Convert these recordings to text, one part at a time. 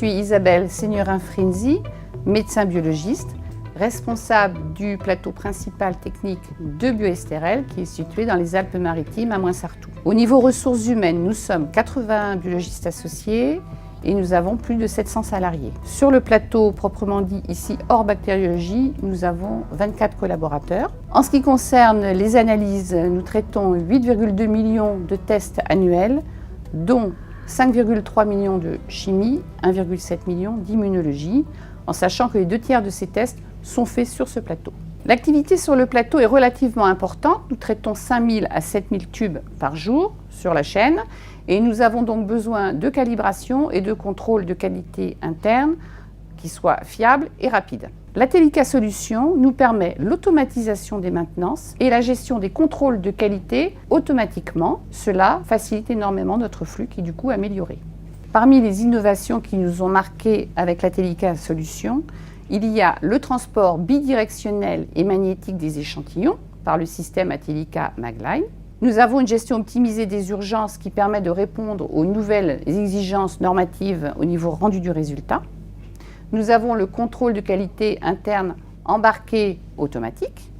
suis Isabelle Signorin-Frinzi, médecin biologiste, responsable du plateau principal technique de BioSTRL qui est situé dans les Alpes-Maritimes à Moinsartou. Au niveau ressources humaines, nous sommes 80 biologistes associés et nous avons plus de 700 salariés. Sur le plateau proprement dit ici hors bactériologie, nous avons 24 collaborateurs. En ce qui concerne les analyses, nous traitons 8,2 millions de tests annuels, dont 5,3 millions de chimie, 1,7 million d'immunologie, en sachant que les 2 tiers de ces tests sont faits sur ce plateau. L'activité sur le plateau est relativement importante. Nous traitons 5 000 à 7 000 tubes par jour sur la chaîne et nous avons donc besoin de calibration et de contrôle de qualité interne qui soit fiable et rapide. L'Atellica Solutions nous permet l'automatisation des maintenances et la gestion des contrôles de qualité automatiquement. Cela facilite énormément notre flux qui est du coup amélioré. Parmi les innovations qui nous ont marquées avec l'Atellica Solutions, il y a le transport bidirectionnel et magnétique des échantillons par le système Atellica Magline. Nous avons une gestion optimisée des urgences qui permet de répondre aux nouvelles exigences normatives au niveau rendu du résultat. Nous avons le contrôle de qualité interne embarqué automatique.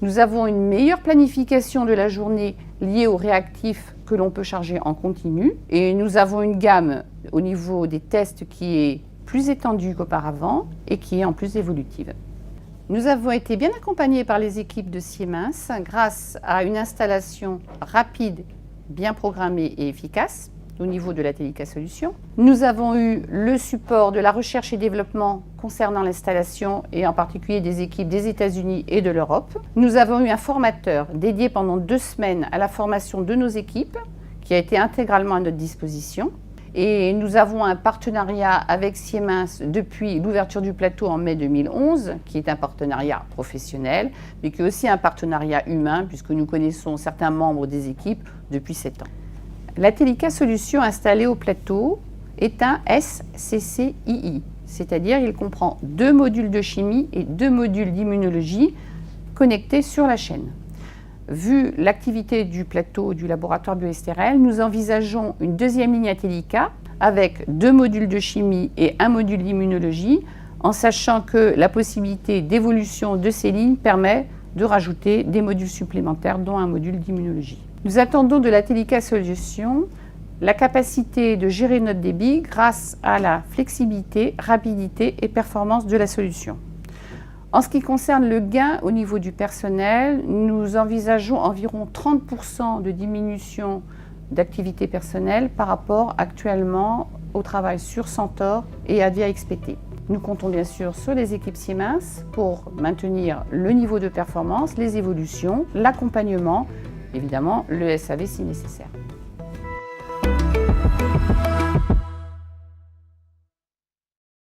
Nous avons une meilleure planification de la journée liée aux réactifs que l'on peut charger en continu. Et nous avons une gamme au niveau des tests qui est plus étendue qu'auparavant et qui est en plus évolutive. Nous avons été bien accompagnés par les équipes de Siemens grâce à une installation rapide, bien programmée et efficace au niveau de l'Atellica Solutions. Nous avons eu le support de la recherche et développement concernant l'installation et en particulier des équipes des États-Unis et de l'Europe. Nous avons eu un formateur dédié pendant 2 semaines à la formation de nos équipes qui a été intégralement à notre disposition. Et nous avons un partenariat avec Siemens depuis l'ouverture du plateau en mai 2011, qui est un partenariat professionnel, mais qui est aussi un partenariat humain, puisque nous connaissons certains membres des équipes depuis 7 ans. L'Atellica Solutions installée au plateau est un SCCII, c'est-à-dire il comprend 2 modules de chimie et 2 modules d'immunologie connectés sur la chaîne. Vu l'activité du plateau du laboratoire BioSTRL, nous envisageons une 2e ligne Atellica avec 2 modules de chimie et 1 module d'immunologie, en sachant que la possibilité d'évolution de ces lignes permet de rajouter des modules supplémentaires, dont un module d'immunologie. Nous attendons de l'Atellica Solutions la capacité de gérer notre débit grâce à la flexibilité, rapidité et performance de la solution. En ce qui concerne le gain au niveau du personnel, nous envisageons environ 30% de diminution d'activité personnelle par rapport actuellement au travail sur Centaure et Avia XPT. Nous comptons bien sûr sur les équipes Siemens pour maintenir le niveau de performance, les évolutions, l'accompagnement, évidemment le SAV si nécessaire.